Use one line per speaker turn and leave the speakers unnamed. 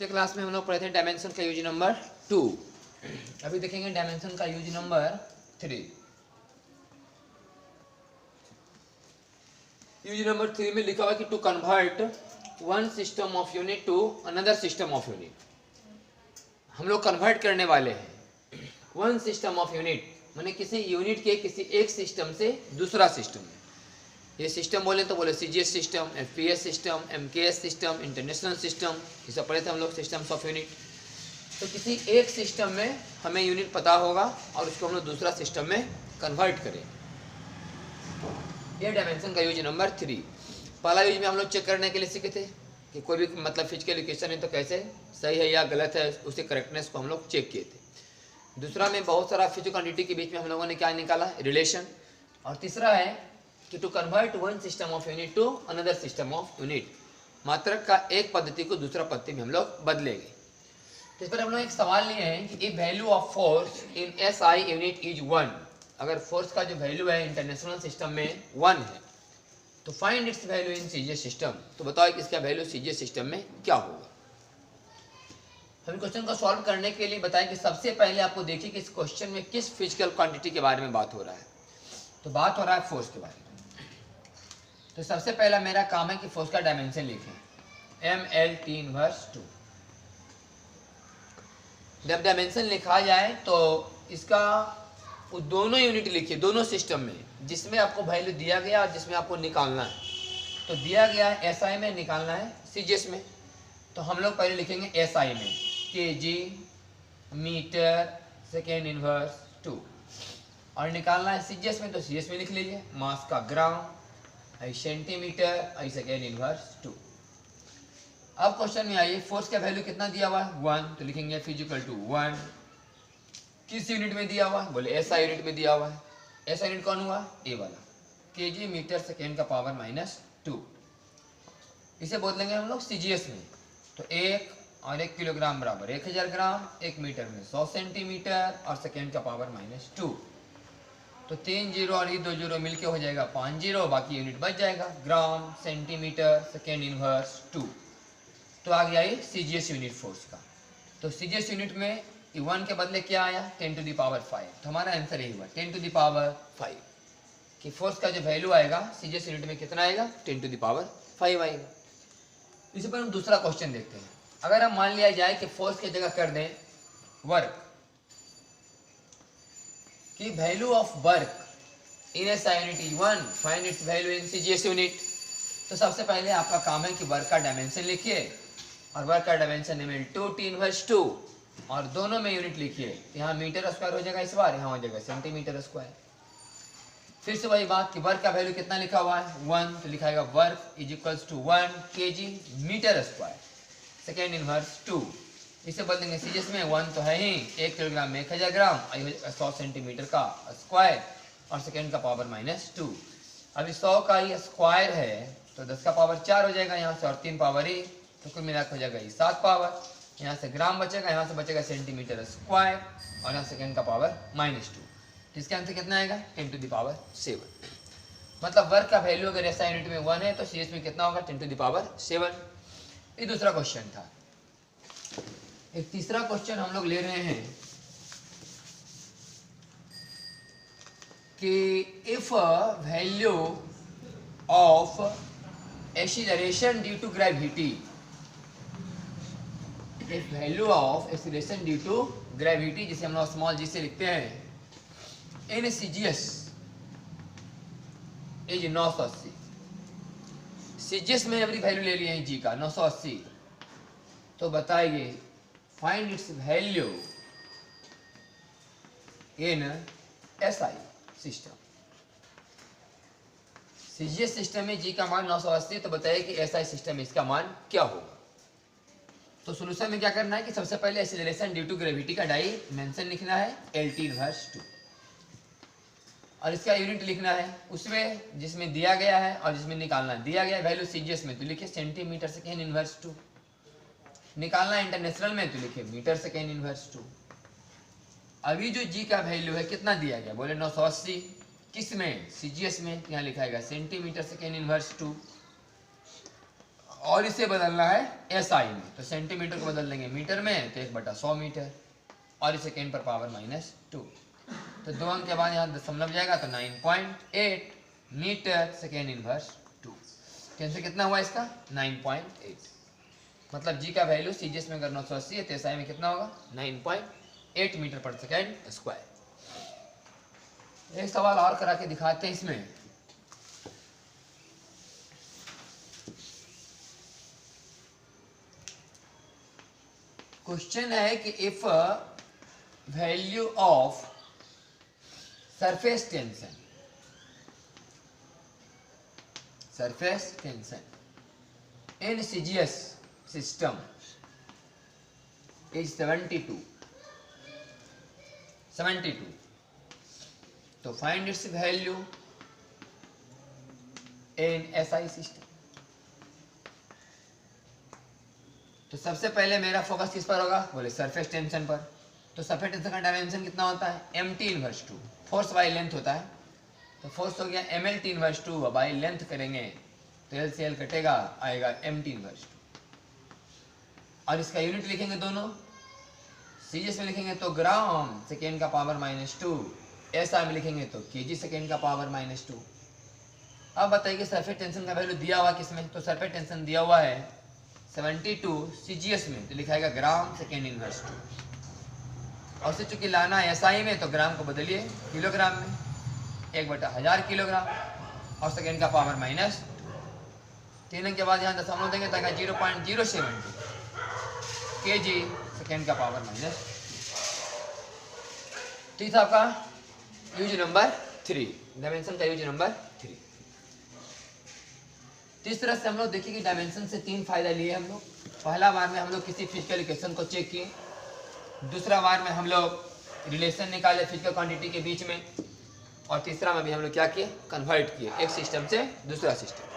पिछले क्लास में हम लोग पढ़े थे डायमेंशन का यूज नंबर 2। अभी देखेंगे डायमेंशन का यूज नंबर 3। यूज नंबर 3 में लिखा हुआ कि to convert one system of unit to another system of unit. हम लोग कन्वर्ट करने वाले हैं वन सिस्टम ऑफ यूनिट, माने किसी यूनिट के किसी एक सिस्टम से दूसरा सिस्टम में। ये सिस्टम बोले तो बोले CGS system, FPS system, MKS system, international system, ये सब पढ़े थे हम लोग सिस्टम्स ऑफ यूनिट। तो किसी एक सिस्टम में हमें यूनिट पता होगा और उसको हम लोग दूसरा सिस्टम में कन्वर्ट करें। ये डायमेंशन का यूज नंबर 3। पहला यूज में हम लोग चेक करने के लिए सीखे थे कि कोई भी मतलब फिजिकल इक्वेशन है तो कैसे सही है या गलत है, उसके करेक्टनेस को हम लोग चेक किए थे। दूसरा में बहुत सारा फिजिकल क्वांटिटी के बीच में हम लोगों ने क्या निकाला, रिलेशन। और तीसरा है कि to convert one system of unit to another system of unit, मात्रक का एक पद्धति को दूसरा पद्धति में हम लोग बदलेंगे। तो इस पर हम लोग एक सवाल लिए हैं कि if value of force in SI unit is 1, अगर फोर्स का जो वैल्यू है इंटरनेशनल सिस्टम में 1 है तो find its value in CGS system. तो बताओ कि इसका वैल्यू सीजीएस सिस्टम में क्या होगा। हम क्वेश्चन को सॉल्व करने के लिए बताएं कि सबसे पहले आपको देखिए कि इस क्वेश्चन में किस फिजिकल क्वांटिटी के बारे में बात हो रहा है। तो बात हो रहा है फोर्स के बारे में। तो सबसे पहला मेरा काम है कि फोर्स का डायमेंशन लिखें, ML T इनवर्स 2। जब डायमेंशन लिखा जाए तो इसका दोनों यूनिट लिखिए, दोनों सिस्टम में जिसमें आपको वैल्यू दिया गया और जिसमें आपको निकालना है। तो दिया गया है SI में, निकालना है सीजीएस में। तो हम लोग पहले लिखेंगे SI में kg मीटर सेकेंड इनवर्स 2, और निकालना है सीजीएस में तो सीजीएस में लिख लीजिए मास का ग्राम, सेंटीमीटर, सेकेंड इनवर्स 2। अब क्वेश्चन में आइए, फोर्स का वैल्यू कितना दिया हुआ है 1, तो लिखेंगे फिजिकल टू 1। किस यूनिट में दिया हुआ है, बोले एसआई यूनिट में दिया हुआ है। एसआई यूनिट कौन हुआ, ए वाला, केजी मीटर सेकेंड का पावर -2। इसे बोलेंगे हम लोग सीजीएस में। तो 1 और 1 किलोग्राम बराबर 1000 ग्राम, 1 मीटर में 100 सेंटीमीटर और सेकेंड का पावर -2। तो 3 जीरो और ये 2 जीरो मिलके हो जाएगा 5 जीरो, बाकी यूनिट बच जाएगा ग्राम सेंटीमीटर सेकेंड इनवर्स 2। तो आ गया ये सीजीएस यूनिट फोर्स का। तो सीजीएस यूनिट में 1 के बदले क्या आया 10 टू द पावर 5। तो हमारा आंसर यही हुआ 10 टू द पावर 5 कि फोर्स का जो वैल्यू आएगा सीजीएस यूनिट में कितना आएगा 10 टू द पावर 5 आएगा। इसी पर हम दूसरा क्वेश्चन देखते हैं। अगर हम मान लिया जाए कि फोर्स की जगह कर दें वर्क, कि value of work in SI unit is 1, find its value in CGS unit. तो सबसे पहले आपका काम है कि वर्क का डायमेंशन लिखिए, और वर्क का डायमेंशन है 2 T इनवर्स 2, और दोनों में यूनिट लिखिए। यहाँ मीटर स्क्वायर हो जाएगा, इस बार यहाँ हो जाएगा सेंटीमीटर स्क्वायर। फिर से वही बात कि वर्क का वैल्यू कितना लिखा हुआ है 1, तो लिखाएगा work is equals to 1 kg metre square second inverse 2। इसे बोल देंगे सीजीएस में 1 तो है ही, 1 किलोग्राम में 1000 ग्राम, 100 सेंटीमीटर का स्क्वायर और सेकेंड का पावर -2। अभी 100 का ही स्क्वायर है तो 10 का पावर 4 हो जाएगा यहाँ से, और 3 पावर 1, तो कुल मिलाकर हो जाएगा ये 7 पावर। यहाँ से ग्राम बचेगा, यहाँ से बचेगा सेंटीमीटर स्क्वायर, और यहाँ सेकेंड का पावर -2। तो इसके आंसर कितना आएगा 10 टू द पावर 7। मतलब वर्क का वैल्यू अगर ऐसा यूनिट में 1 है तो सीजीएस में कितना होगा 10 टू द पावर 7। ये दूसरा क्वेश्चन था। एक तीसरा क्वेश्चन हम लोग ले रहे हैं कि if value of acceleration due to gravity, if value of acceleration due to gravity, जिसे हम लोग स्मॉल जी से लिखते हैं, इन सीजीएस इज 980। सीजीएस में एवरी वैल्यू ले लिए हैं जी का 980। तो बताइए find its value in SI system. CGS system में जी का मान 980, तो बताइए कि एसआई सिस्टम में इसका मान क्या होगा। तो सोल्यूशन में क्या करना है कि सबसे पहले एक्सीलरेशन ड्यू टू ग्रेविटी का डायमेंशन लिखना है LT इनवर्स 2, और इसका यूनिट लिखना है उसमें जिसमें दिया गया है और जिसमें निकालना है। दिया गया वैल्यू सीजीएस में तो लिखिए सेंटीमीटर सेकेंड इनवर्स 2, निकालना इंटरनेशनल में तो लिखिए मीटर सेकेंड इनवर्स 2। अभी जो जी का वैल्यू है कितना दिया गया, बोले 980, किस में सीजीएस में, यहाँ लिखाएगा सेंटीमीटर सेकेंड इनवर्स 2। और इसे बदलना है SI में, तो सेंटीमीटर को बदल देंगे मीटर में, तो 1/100 मीटर, और इसे सेकेंड पर पावर -2, तो 2 अंक के बाद यहाँ दशमलव जाएगा तो 9.8 मीटर सेकेंड इनवर्स 2। कैंसिल कितना हुआ इसका 9.8, मतलब जी का वैल्यू सीजीएस में अगर 980 है तो एसआई में कितना होगा 9.8 मीटर पर सेकेंड स्क्वायर। एक सवाल और करा के दिखाते हैं इसमें। क्वेश्चन है कि if value of surface tension in CGS system is 72, तो find its value in SI system। तो सबसे पहले मेरा फोकस किस पर होगा, बोले सरफेस टेंशन पर। तो सरफेस टेंशन का डायमेंशन कितना होता है MT inverse 2, force by length होता है, तो फोर्स हो गया MLT इनवर्स 2, बाई लेंथ करेंगे तो L से L कटेगा, आएगा MT इनवर्स 2। और इसका यूनिट लिखेंगे दोनों, सीजीएस में लिखेंगे तो ग्राम सेकेंड का पावर -2, एसआई में लिखेंगे तो केजी सेकेंड का पावर -2। अब बताइए कि सरफेस टेंशन का वैल्यू दिया हुआ किसमें, तो सरफेस टेंशन दिया हुआ है 72 सीजीएस में, तो लिखाएगा ग्राम सेकेंड इनवर्स 2। और से चूंकि लाना है एसआई में तो ग्राम को बदलिए किलोग्राम में, 1/1000 किलोग्राम, और सेकेंड का पावर -2। 3 के बाद यहाँ दशमलव देंगे ताकि 0.072 केजी सेकेंड का पावर -2। ठीक था आपका यूज नंबर 3, डायमेंशन का यूज नंबर 3। तो इस तरह से हम लोग देखिए कि डायमेंशन से 3 फायदा लिए हम लोग। पहला बार में हम लोग किसी फिजिकल इक्वेशन को चेक किए, दूसरा बार में हम लोग रिलेशन निकाले फिजिकल क्वांटिटी के बीच में, और तीसरा में भी हम लोग क्या किए, कन्वर्ट किए एक सिस्टम से दूसरा सिस्टम।